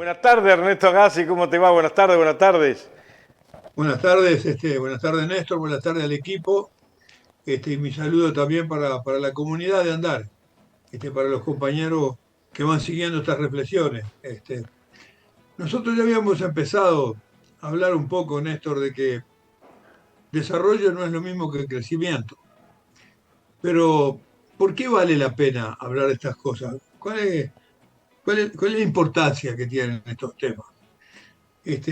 Buenas tardes, Ernesto Agassi, ¿cómo te va? Buenas tardes, buenas tardes. Buenas tardes Néstor, buenas tardes al equipo, y mi saludo también para la comunidad de Andar, para los compañeros que van siguiendo estas reflexiones. Nosotros ya habíamos empezado a hablar un poco, Néstor, de que desarrollo no es lo mismo que crecimiento, pero ¿por qué vale la pena hablar de estas cosas? ¿Cuál es la importancia que tienen estos temas?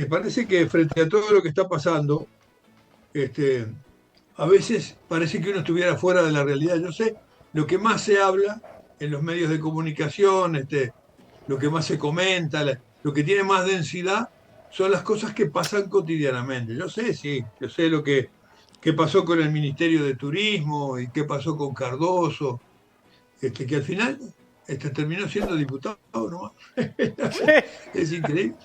Parece que frente a todo lo que está pasando, este, a veces parece que uno estuviera fuera de la realidad. Yo sé, lo que más se habla en los medios de comunicación, lo que más se comenta, lo que tiene más densidad, son las cosas que pasan cotidianamente. Yo sé, sí, yo sé qué pasó con el Ministerio de Turismo y qué pasó con Cardoso, que al final terminó siendo diputado nomás. Es increíble.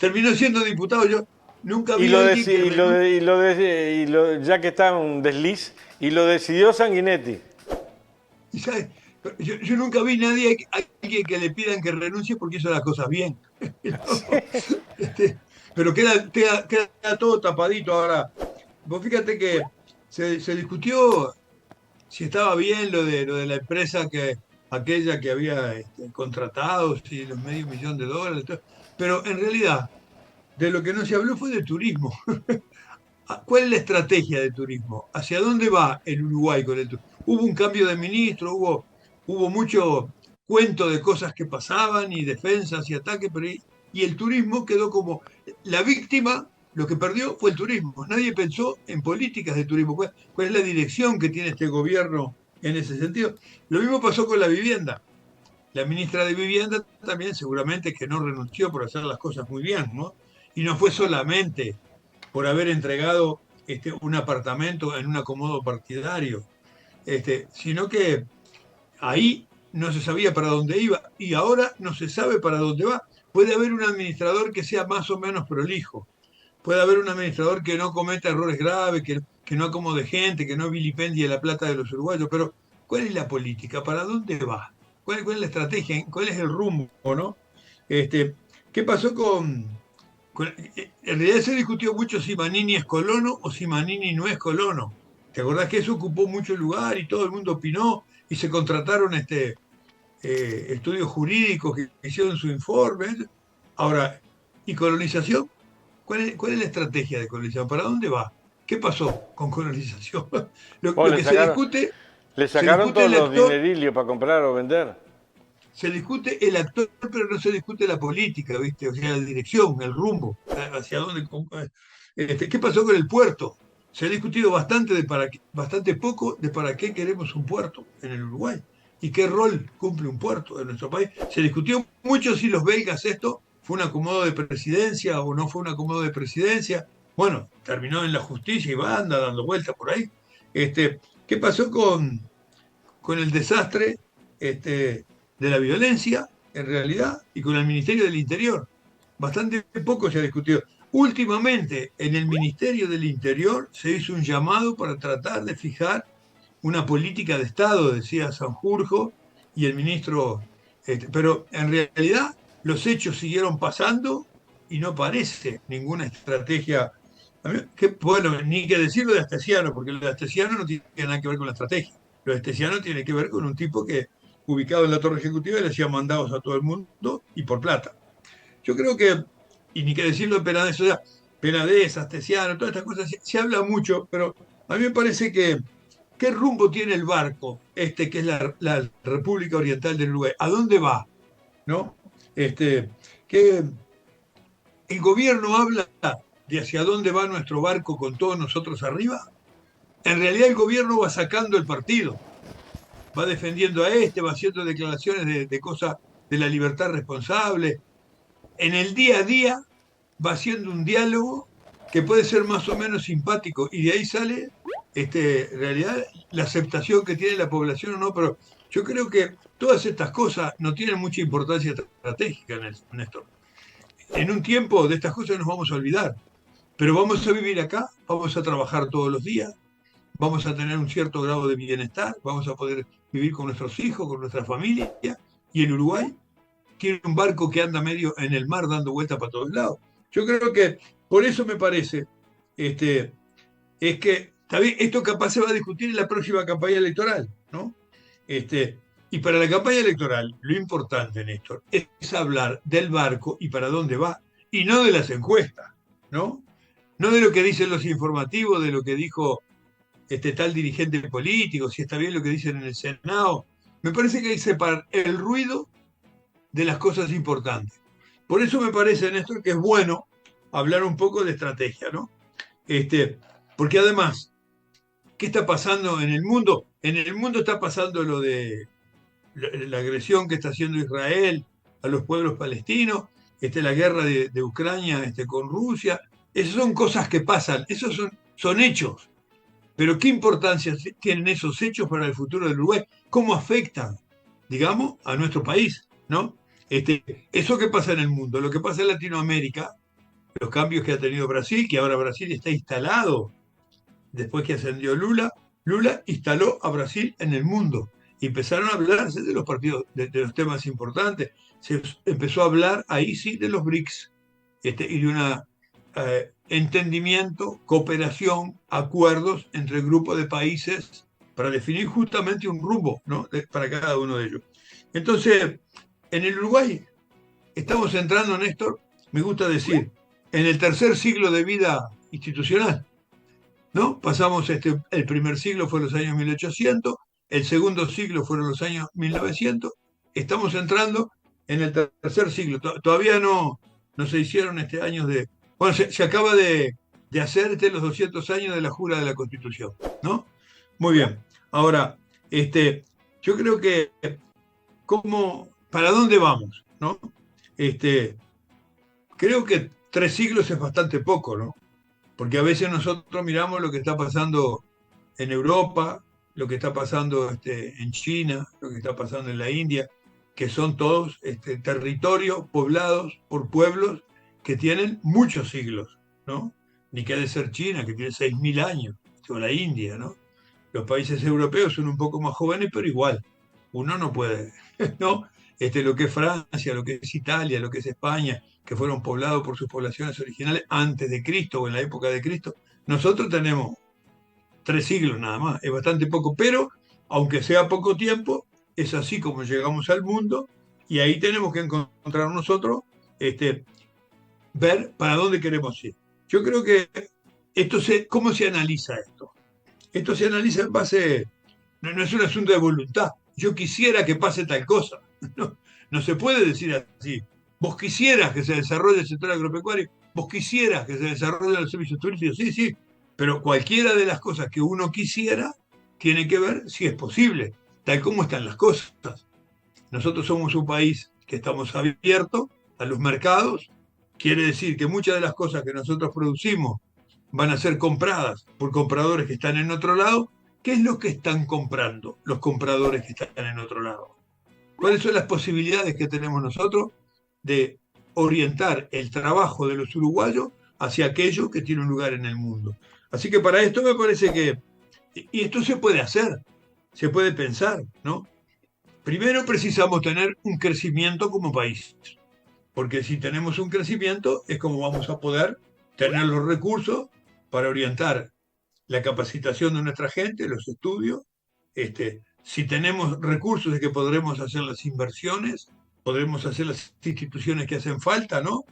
Terminó siendo diputado. Yo nunca Y vi lo, a alguien que deci- y lo, renuncie. de- y lo de- y lo- ya que está un desliz, y lo decidió Sanguinetti. Y sabe, yo nunca vi alguien que le pidan que renuncie porque hizo las cosas bien. ¿No? Pero queda todo tapadito ahora. Vos fíjate que se discutió si estaba bien lo de la empresa aquella que había contratado, si los $500,000 todo. Pero en realidad, de lo que no se habló fue de turismo. ¿Cuál es la estrategia de turismo? ¿Hacia dónde va el Uruguay con el turismo? Hubo un cambio de ministro, hubo mucho cuento de cosas que pasaban y defensas y ataques, y el turismo quedó como la víctima. Lo que perdió fue el turismo. Nadie pensó en políticas de turismo. ¿Cuál es la dirección que tiene este gobierno en ese sentido? Lo mismo pasó con la vivienda. La ministra de Vivienda también seguramente que no renunció por hacer las cosas muy bien, ¿no? Y no fue solamente por haber entregado un apartamento en un acomodo partidario, sino que ahí no se sabía para dónde iba y ahora no se sabe para dónde va. Puede haber un administrador que sea más o menos prolijo, puede haber un administrador que no cometa errores graves, que no acomode gente, que no vilipendie la plata de los uruguayos, pero ¿cuál es la política? ¿Para dónde va? ¿Cuál es la estrategia? ¿Cuál es el rumbo? ¿No? Este, ¿Qué pasó en realidad se discutió mucho si Manini es colono o si Manini no es colono? ¿Te acordás que eso ocupó mucho lugar y todo el mundo opinó y se contrataron estudios jurídicos que hicieron su informe? Ahora, ¿y colonización? ¿Cuál es la estrategia de colonización? ¿Para dónde va? ¿Qué pasó con colonización? Oh, Lo que le se sacaron discute todos el los actor, dinerillos para comprar o vender. se discute el actor, pero no se discute la política, ¿viste? O sea, la dirección, el rumbo, hacia dónde. ¿Qué pasó con el puerto? Se ha discutido bastante poco de para qué queremos un puerto en el Uruguay y qué rol cumple un puerto en nuestro país. Se discutió mucho si los belgas esto fue un acomodo de presidencia o no fue un acomodo de presidencia. Bueno, terminó en la justicia y va anda dando vueltas por ahí. ¿Qué pasó con el desastre de la violencia, en realidad, y con el Ministerio del Interior? Bastante poco se ha discutido. Últimamente, en el Ministerio del Interior se hizo un llamado para tratar de fijar una política de Estado, decía Sanjurjo, y el ministro, pero en realidad los hechos siguieron pasando y no parece ninguna estrategia. Bueno, ni que decirlo de Astesiano, porque lo de Astesiano no tiene nada que ver con la estrategia. Lo de Astesiano tiene que ver con un tipo que, ubicado en la torre ejecutiva, le hacía mandados a todo el mundo y por plata. Yo creo que, y ni que decirlo de Penades, o sea, Penades, Astesiano, todas estas cosas, se habla mucho, pero a mí me parece que, ¿qué rumbo tiene el barco que es la República Oriental del Uruguay? ¿A dónde va? ¿No? Que el gobierno habla de hacia dónde va nuestro barco con todos nosotros arriba. En realidad el gobierno va sacando el partido, va defendiendo va haciendo declaraciones de cosas de la libertad responsable. En el día a día va haciendo un diálogo que puede ser más o menos simpático y de ahí sale en realidad la aceptación que tiene la población o no, pero yo creo que todas estas cosas no tienen mucha importancia estratégica, Néstor. En un tiempo de estas cosas nos vamos a olvidar, pero vamos a vivir acá, vamos a trabajar todos los días, vamos a tener un cierto grado de bienestar, vamos a poder vivir con nuestros hijos, con nuestra familia, y el Uruguay tiene un barco que anda medio en el mar dando vueltas para todos lados. Yo creo que por eso me parece, es que está bien, esto capaz se va a discutir en la próxima campaña electoral, ¿no? Y para la campaña electoral, lo importante, Néstor, es hablar del barco y para dónde va, y no de las encuestas, ¿no? No de lo que dicen los informativos, de lo que dijo este tal dirigente político, si está bien lo que dicen en el Senado. Me parece que hay que separar el ruido de las cosas importantes. Por eso me parece, Néstor, que es bueno hablar un poco de estrategia, ¿no? Porque además, ¿qué está pasando en el mundo? En el mundo está pasando lo de la agresión que está haciendo Israel a los pueblos palestinos, la guerra de Ucrania con Rusia. Esas son cosas que pasan, esos son hechos. Pero ¿qué importancia tienen esos hechos para el futuro del Uruguay? ¿Cómo afectan, digamos, a nuestro país? ¿No? Eso que pasa en el mundo, lo que pasa en Latinoamérica, los cambios que ha tenido Brasil, que ahora Brasil está instalado, después que ascendió Lula, Lula instaló a Brasil en el mundo. Y empezaron a hablarse de los partidos, de los temas importantes. Se empezó a hablar ahí sí de los BRICS y de un entendimiento, cooperación, acuerdos entre grupos de países para definir justamente un rumbo, ¿no? Para cada uno de ellos. Entonces, en el Uruguay estamos entrando, Néstor, me gusta decir, en el tercer siglo de vida institucional, ¿no? Pasamos, el primer siglo fue los años 1800, el segundo siglo fueron los años 1900, estamos entrando en el tercer siglo. Todavía no se hicieron años de... Bueno, se acaba de hacer los 200 años de la jura de la Constitución, ¿no? Muy bien. Ahora, yo creo que, ¿para dónde vamos? ¿No? Creo que 3 siglos es bastante poco, ¿no? Porque a veces nosotros miramos lo que está pasando en Europa, lo que está pasando en China, lo que está pasando en la India, que son todos territorios poblados por pueblos que tienen muchos siglos, ¿no? Ni que ha de ser China, que tiene 6.000 años, o la India, ¿no? Los países europeos son un poco más jóvenes, pero igual, uno no puede, ¿no? Lo que es Francia, lo que es Italia, lo que es España, que fueron poblados por sus poblaciones originales antes de Cristo o en la época de Cristo. Nosotros tenemos 3 siglos nada más, es bastante poco, pero aunque sea poco tiempo, es así como llegamos al mundo y ahí tenemos que encontrar nosotros, ver para dónde queremos ir. Yo creo que ¿cómo se analiza esto? Esto se analiza en base, no es un asunto de voluntad. Yo quisiera que pase tal cosa. No se puede decir así. Vos quisieras que se desarrolle el sector agropecuario, vos quisieras que se desarrollen los servicios turísticos, sí, pero cualquiera de las cosas que uno quisiera tiene que ver si es posible, tal como están las cosas. Nosotros somos un país que estamos abiertos a los mercados, quiere decir que muchas de las cosas que nosotros producimos van a ser compradas por compradores que están en otro lado. ¿Qué es lo que están comprando los compradores que están en otro lado? ¿Cuáles son las posibilidades que tenemos nosotros de orientar el trabajo de los uruguayos hacia aquello que tiene un lugar en el mundo? Así que para esto me parece que, y esto se puede hacer, se puede pensar, ¿no? Primero precisamos tener un crecimiento como país, porque si tenemos un crecimiento es como vamos a poder tener los recursos para orientar la capacitación de nuestra gente, los estudios. Si tenemos recursos es que podremos hacer las inversiones, podremos hacer las instituciones que hacen falta, ¿no?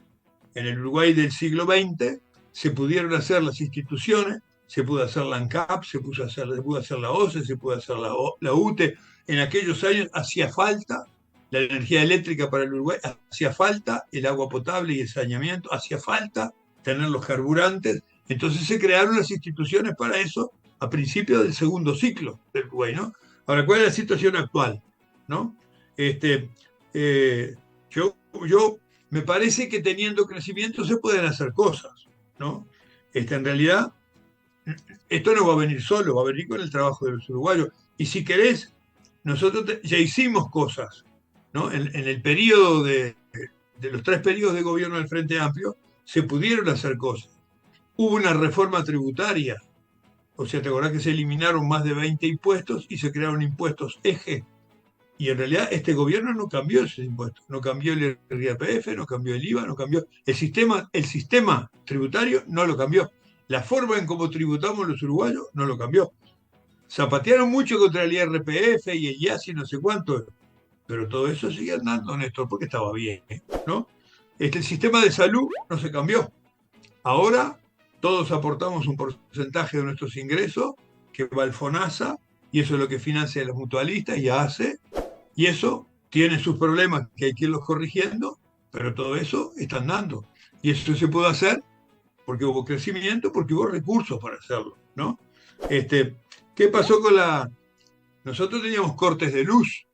En el Uruguay del siglo XX se pudieron hacer las instituciones, se pudo hacer la ANCAP, se pudo hacer la OCE, se pudo hacer la UTE. En aquellos años hacía falta la energía eléctrica para el Uruguay, hacía falta el agua potable y el saneamiento, hacía falta tener los carburantes. Entonces se crearon las instituciones para eso a principios del segundo ciclo del Uruguay, ¿no? Ahora, ¿cuál es la situación actual? ¿No? Yo me parece que teniendo crecimiento se pueden hacer cosas, ¿no? En realidad, esto no va a venir solo, va a venir con el trabajo de los uruguayos. Y si querés, nosotros ya hicimos cosas, ¿no? En el periodo de los 3 periodos de gobierno del Frente Amplio, se pudieron hacer cosas. Hubo una reforma tributaria, o sea, te acordás que se eliminaron más de 20 impuestos y se crearon impuestos eje, Y en realidad este gobierno no cambió esos impuestos, no cambió el IRPF, no cambió el IVA, no cambió el sistema tributario no lo cambió. La forma en cómo tributamos los uruguayos no lo cambió. Zapatearon mucho contra el IRPF y el IAS y no sé cuánto, pero todo eso sigue andando, Néstor, porque estaba bien, ¿no? El sistema de salud no se cambió. Ahora todos aportamos un porcentaje de nuestros ingresos que va al FONASA y eso es lo que financia a los mutualistas y hace, y eso tiene sus problemas que hay que irlos corrigiendo, pero todo eso está andando. Y eso se puede hacer porque hubo crecimiento, porque hubo recursos para hacerlo, ¿no? Este, ¿Qué pasó con la...? Nosotros teníamos cortes de luz,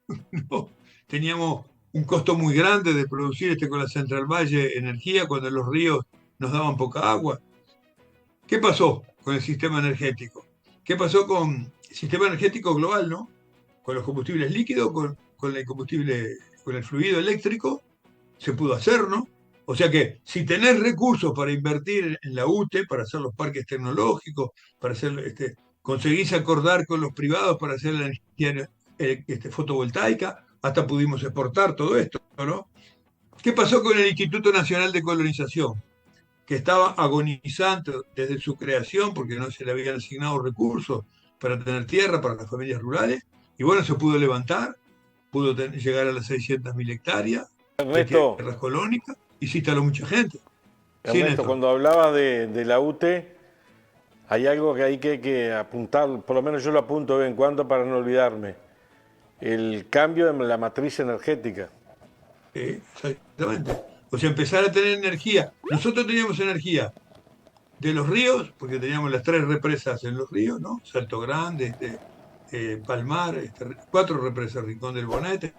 ¿no? Teníamos un costo muy grande de producir con la Central Valle energía cuando los ríos nos daban poca agua. ¿Qué pasó con el sistema energético? ¿Qué pasó con el sistema energético global, ¿no? Con los combustibles líquidos, con el combustible, con el fluido eléctrico, se pudo hacer, ¿no? O sea que si tenés recursos para invertir en la UTE, para hacer los parques tecnológicos, para hacer, conseguís acordar con los privados para hacer la energía fotovoltaica, hasta pudimos exportar todo esto, ¿no? ¿Qué pasó con el Instituto Nacional de Colonización? Que estaba agonizante desde su creación porque no se le habían asignado recursos para tener tierra para las familias rurales, y bueno, se pudo levantar, pudo llegar a las 600.000 hectáreas de Ernesto, tierras colónicas y se instaló mucha gente. Sí, Ernesto, Néstor. cuando hablabas de la UTE, hay algo que hay que apuntar, por lo menos yo lo apunto de vez en cuando para no olvidarme, el cambio en la matriz energética. Exactamente. O sea, empezar a tener energía. Nosotros teníamos energía de los ríos, porque teníamos las 3 represas en los ríos, ¿no? Salto Grande, Palmar, 4 represas, Rincón del Bonete.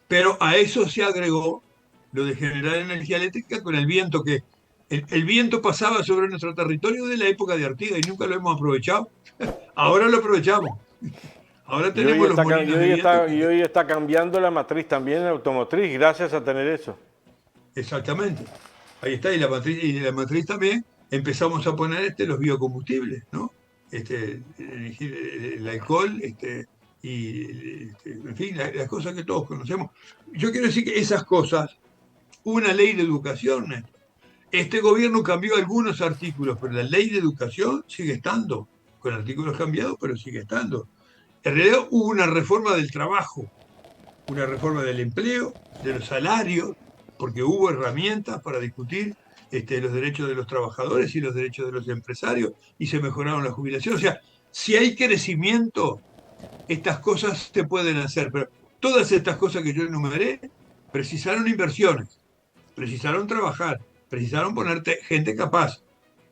Pero a eso se agregó lo de generar energía eléctrica con el viento, que el viento pasaba sobre nuestro territorio de la época de Artigas y nunca lo hemos aprovechado. Ahora lo aprovechamos. Ahora Y hoy tenemos los está, molinos de viento y hoy está cambiando la matriz también en automotriz, gracias a tener eso. exactamente. Ahí está, y la matriz también empezamos a poner los biocombustibles, ¿no? El alcohol, en fin, las cosas que todos conocemos. Yo quiero decir que esas cosas, una ley de educación, Néstor. Este gobierno cambió algunos artículos, pero la ley de educación sigue estando, con artículos cambiados, pero sigue estando. En realidad hubo una reforma del trabajo, una reforma del empleo, de los salarios, porque hubo herramientas para discutir los derechos de los trabajadores y los derechos de los empresarios y se mejoraron las jubilaciones. O sea, si hay crecimiento, estas cosas se pueden hacer, pero todas estas cosas que yo enumeré precisaron inversiones, precisaron trabajar, precisaron ponerte gente capaz.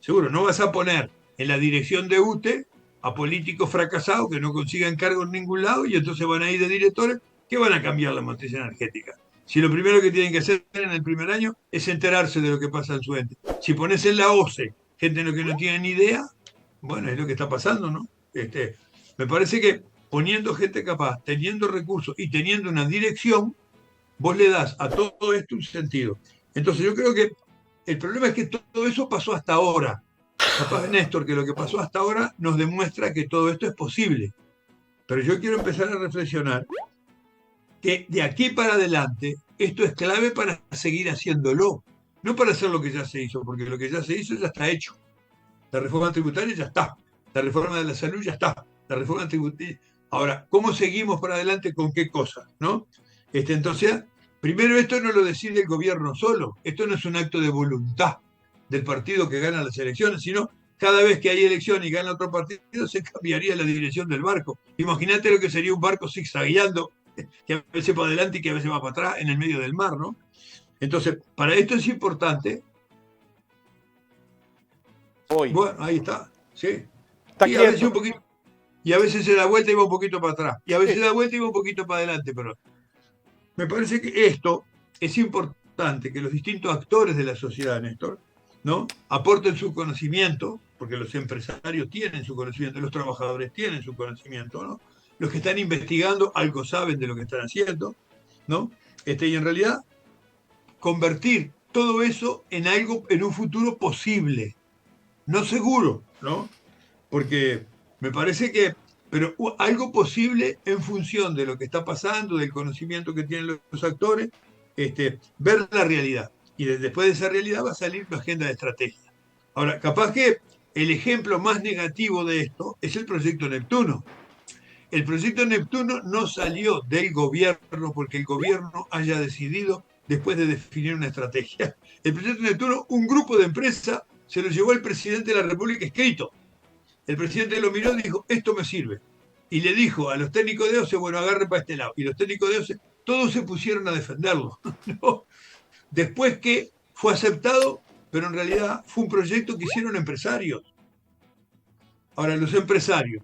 Seguro, no vas a poner en la dirección de UTE a políticos fracasados que no consigan cargo en ningún lado y entonces van a ir de directores que van a cambiar la matriz energética. Si lo primero que tienen que hacer en el primer año es enterarse de lo que pasa en su ente. Si pones en la OCE gente que no tiene ni idea, bueno, es lo que está pasando, ¿no? Me parece que poniendo gente capaz, teniendo recursos y teniendo una dirección, vos le das a todo esto un sentido. Entonces yo creo que el problema es que todo eso pasó hasta ahora. Capaz, Néstor, que lo que pasó hasta ahora nos demuestra que todo esto es posible. Pero yo quiero empezar a reflexionar que de aquí para adelante esto es clave para seguir haciéndolo, no para hacer lo que ya se hizo, porque lo que ya se hizo ya está hecho. La reforma tributaria ya está, la reforma de la salud ya está, la reforma tributaria. Ahora, ¿cómo seguimos para adelante con qué cosas? ¿No? Entonces, primero esto no lo decide el gobierno solo, esto no es un acto de voluntad del partido que gana las elecciones, sino cada vez que hay elección y gana otro partido se cambiaría la dirección del barco. Imagínate lo que sería un barco zigzagueando, que a veces va adelante y que a veces va para atrás en el medio del mar, ¿no? Entonces, para esto es importante. Hoy. Bueno, ahí está, sí. Está Y a veces un quieto. poquito, y a veces se da vuelta y va un poquito para atrás, y a veces se da vuelta y va un poquito para adelante, pero me parece que esto es importante, que los distintos actores de la sociedad, Néstor, ¿no? Aporten su conocimiento, porque los empresarios tienen su conocimiento, los trabajadores tienen su conocimiento, ¿no? Los que están investigando algo saben de lo que están haciendo, ¿no? Y en realidad convertir todo eso en algo, en un futuro posible, no seguro, ¿no? Porque me parece que pero algo posible en función de lo que está pasando, del conocimiento que tienen los actores, ver la realidad. Y después de esa realidad va a salir una agenda de estrategia. Ahora, capaz que el ejemplo más negativo de esto es el proyecto Neptuno. El proyecto Neptuno no salió del gobierno porque el gobierno haya decidido después de definir una estrategia. El proyecto Neptuno, un grupo de empresas se lo llevó el presidente de la República escrito. El presidente lo miró y dijo, esto me sirve. Y le dijo a los técnicos de OCE, bueno, agarren para este lado. Y los técnicos de OCE, todos se pusieron a defenderlo. ¿No? Después que fue aceptado, pero en realidad fue un proyecto que hicieron empresarios. Ahora, los empresarios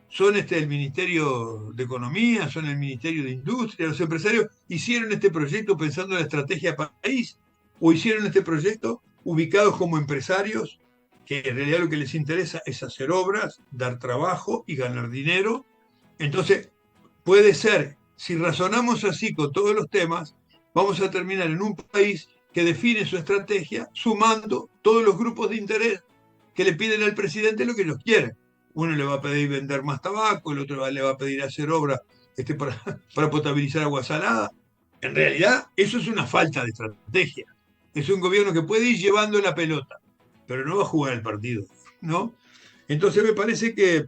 son el Ministerio de Economía, son el Ministerio de Industria, los empresarios hicieron este proyecto pensando en la estrategia país, o hicieron este proyecto ubicados como empresarios, que en realidad lo que les interesa es hacer obras, dar trabajo y ganar dinero. Entonces, puede ser, si razonamos así con todos los temas, vamos a terminar en un país que define su estrategia sumando todos los grupos de interés que le piden al presidente lo que ellos quieren. Uno le va a pedir vender más tabaco, el otro le va a pedir hacer obras para potabilizar agua salada. En realidad, eso es una falta de estrategia. Es un gobierno que puede ir llevando la pelota, pero no va a jugar el partido, ¿no? Entonces me parece que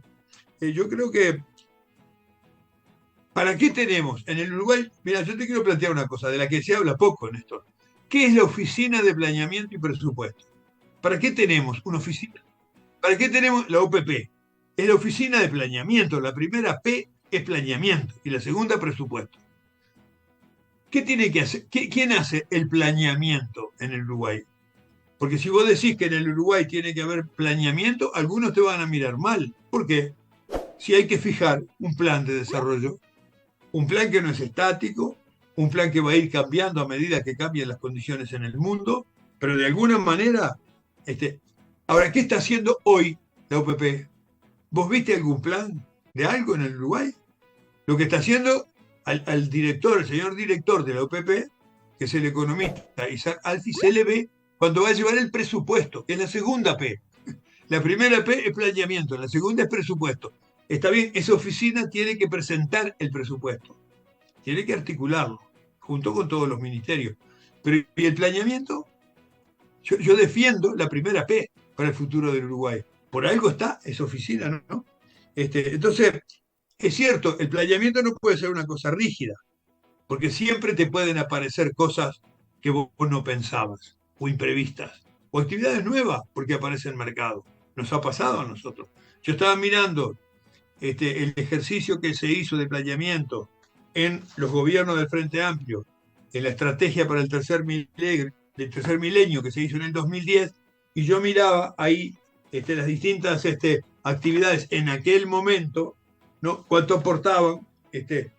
yo creo que ¿para qué tenemos en el Uruguay? Mira, yo te quiero plantear una cosa de la que se habla poco, Néstor. ¿Qué es la Oficina de Planeamiento y Presupuesto? ¿Para qué tenemos una oficina? ¿Para qué tenemos la OPP? Es la Oficina de Planeamiento. La primera P es planeamiento y la segunda presupuesto. ¿Qué tiene que hacer? ¿Quién hace el planeamiento en el Uruguay? Porque si vos decís que en el Uruguay tiene que haber planeamiento, algunos te van a mirar mal. ¿Por qué? Si hay que fijar un plan de desarrollo, un plan que no es estático, un plan que va a ir cambiando a medida que cambien las condiciones en el mundo, pero de alguna manera, ahora, ¿qué está haciendo hoy la OPP? ¿Vos viste algún plan de algo en el Uruguay? Lo que está haciendo al director, el señor director de la OPP, que es el economista Isaac Alfi, se le ve cuando va a llevar el presupuesto, que es la segunda P. La primera P es planeamiento, la segunda es presupuesto. Está bien, esa oficina tiene que presentar el presupuesto, tiene que articularlo, junto con todos los ministerios. Pero ¿y el planeamiento? Yo defiendo la primera P para el futuro del Uruguay. Por algo está esa oficina, ¿no? Entonces, es cierto, el planeamiento no puede ser una cosa rígida, porque siempre te pueden aparecer cosas que vos no pensabas, o imprevistas, o actividades nuevas, porque aparece en el mercado. Nos ha pasado a nosotros. Yo estaba mirando el ejercicio que se hizo de planeamiento en los gobiernos del Frente Amplio, en la estrategia para el tercer milenio que se hizo en el 2010, y yo miraba ahí las distintas actividades en aquel momento, ¿no? Cuánto aportaban, en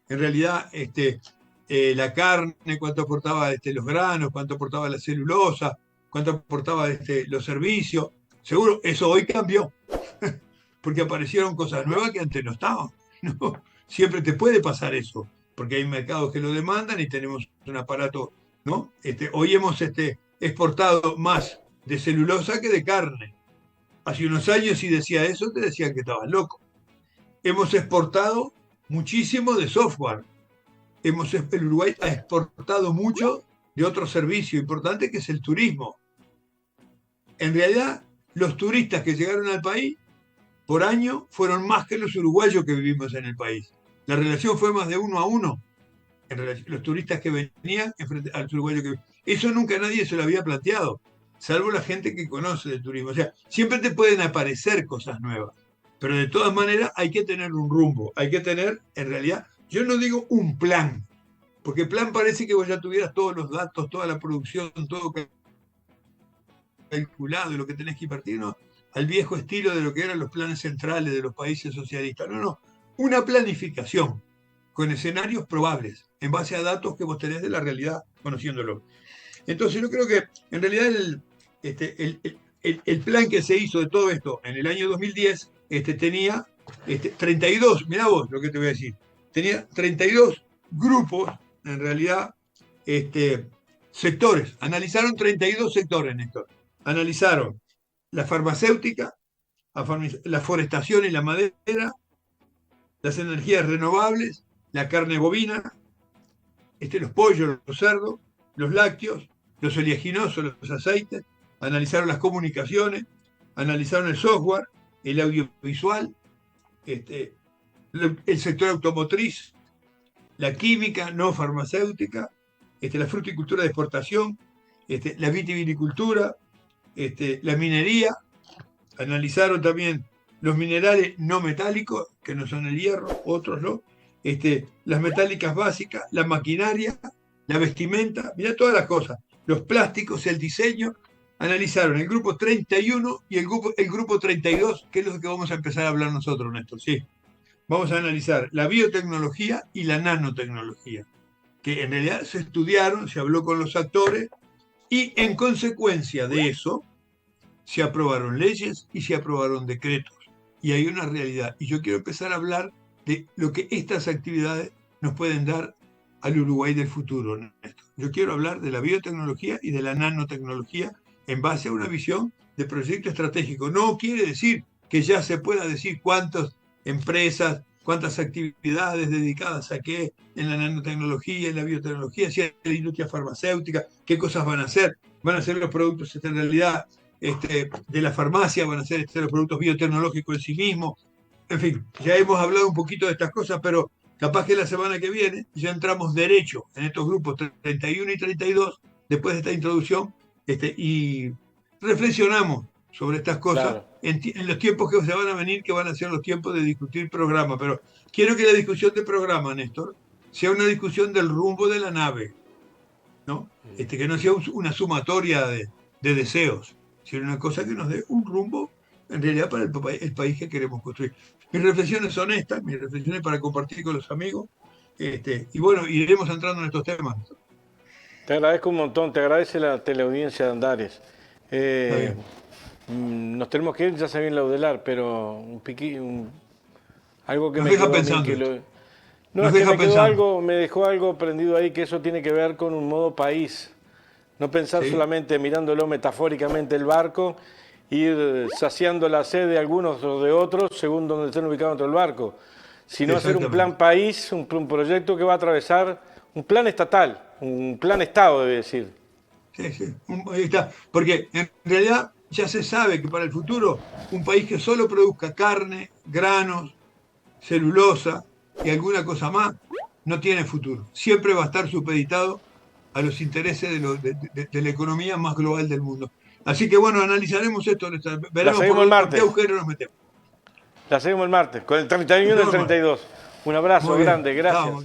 realidad la carne, cuánto aportaba los granos, cuánto aportaba la celulosa, cuánto aportaba los servicios. Seguro, eso hoy cambió, porque aparecieron cosas nuevas que antes no estaban, ¿no? Siempre te puede pasar eso, porque hay mercados que lo demandan y tenemos un aparato, ¿no? Hoy hemos exportado más de celulosa que de carne. Hace unos años, si decía eso, te decían que estabas loco. Hemos exportado muchísimo de software. El Uruguay ha exportado mucho de otro servicio importante que es el turismo. En realidad, los turistas que llegaron al país por año fueron más que los uruguayos que vivimos en el país. La relación fue más de 1 a 1. Los turistas que venían enfrente a los uruguayos que venían. Eso nunca nadie se lo había planteado, salvo la gente que conoce del turismo. O sea, siempre te pueden aparecer cosas nuevas, pero de todas maneras hay que tener un rumbo, hay que tener, en realidad, yo no digo un plan, porque plan parece que vos ya tuvieras todos los datos, toda la producción, todo calculado de lo que tenés que invertir, ¿no? Al viejo estilo de lo que eran los planes centrales de los países socialistas. No, una planificación con escenarios probables, en base a datos que vos tenés de la realidad, conociéndolo. Entonces yo creo que en realidad el plan que se hizo de todo esto en el año 2010 tenía 32, mirá vos lo que te voy a decir, tenía 32 grupos, en realidad, sectores. Analizaron 32 sectores, Néstor. Analizaron la farmacéutica, la forestación y la madera, las energías renovables, la carne bovina, los pollos, los cerdos, los lácteos, los oleaginosos, los aceites, analizaron las comunicaciones, analizaron el software, el audiovisual, el sector automotriz, la química no farmacéutica, la fruticultura de exportación, la vitivinicultura, la minería, analizaron también los minerales no metálicos, que no son el hierro, otros no, las metálicas básicas, la maquinaria, la vestimenta, mirá todas las cosas, los plásticos, el diseño, analizaron el grupo 31 y el grupo 32, que es lo que vamos a empezar a hablar nosotros, Néstor, sí. Vamos a analizar la biotecnología y la nanotecnología, que en realidad se estudiaron, se habló con los actores y en consecuencia de eso se aprobaron leyes y se aprobaron decretos. Y hay una realidad. Y yo quiero empezar a hablar de lo que estas actividades nos pueden dar al Uruguay del futuro, Néstor. Yo quiero hablar de la biotecnología y de la nanotecnología en base a una visión de proyecto estratégico. No quiere decir que ya se pueda decir cuántas empresas, cuántas actividades dedicadas a qué en la nanotecnología, en la biotecnología, si es la industria farmacéutica, qué cosas van a hacer. Van a ser los productos en realidad de la farmacia, van a ser los productos biotecnológicos en sí mismos. En fin, ya hemos hablado un poquito de estas cosas, pero capaz que la semana que viene ya entramos derecho en estos grupos 31 y 32, después de esta introducción, y reflexionamos sobre estas cosas, claro, en los tiempos que se van a venir, que van a ser los tiempos de discutir programa. Pero quiero que la discusión de programa, Néstor, sea una discusión del rumbo de la nave, ¿no? Que no sea una sumatoria de deseos, sino una cosa que nos dé un rumbo, en realidad, para el país que queremos construir. Mis reflexiones son estas, mis reflexiones para compartir con los amigos, y bueno, iremos entrando en estos temas. Te agradezco un montón, te agradece la teleaudiencia de Andares. Nos tenemos que ir, ya se viene la Udelar, pero algo que nos me deja quedó pensando. No, es que me dejó algo prendido ahí, que eso tiene que ver con un modo país. No pensar solamente mirándolo metafóricamente el barco, ir saciando la sed de algunos o de otros según donde estén ubicados dentro del barco, sino hacer un plan país, un proyecto que va a atravesar un plan estatal, un plan Estado, debe decir. Sí, sí, ahí está. Porque en realidad ya se sabe que para el futuro un país que solo produzca carne, granos, celulosa y alguna cosa más, no tiene futuro. Siempre va a estar supeditado a los intereses de la economía más global del mundo. Así que bueno, analizaremos esto, veremos por qué agujero nos metemos. La seguimos el martes, con el 31 y el 32. Un abrazo grande, gracias.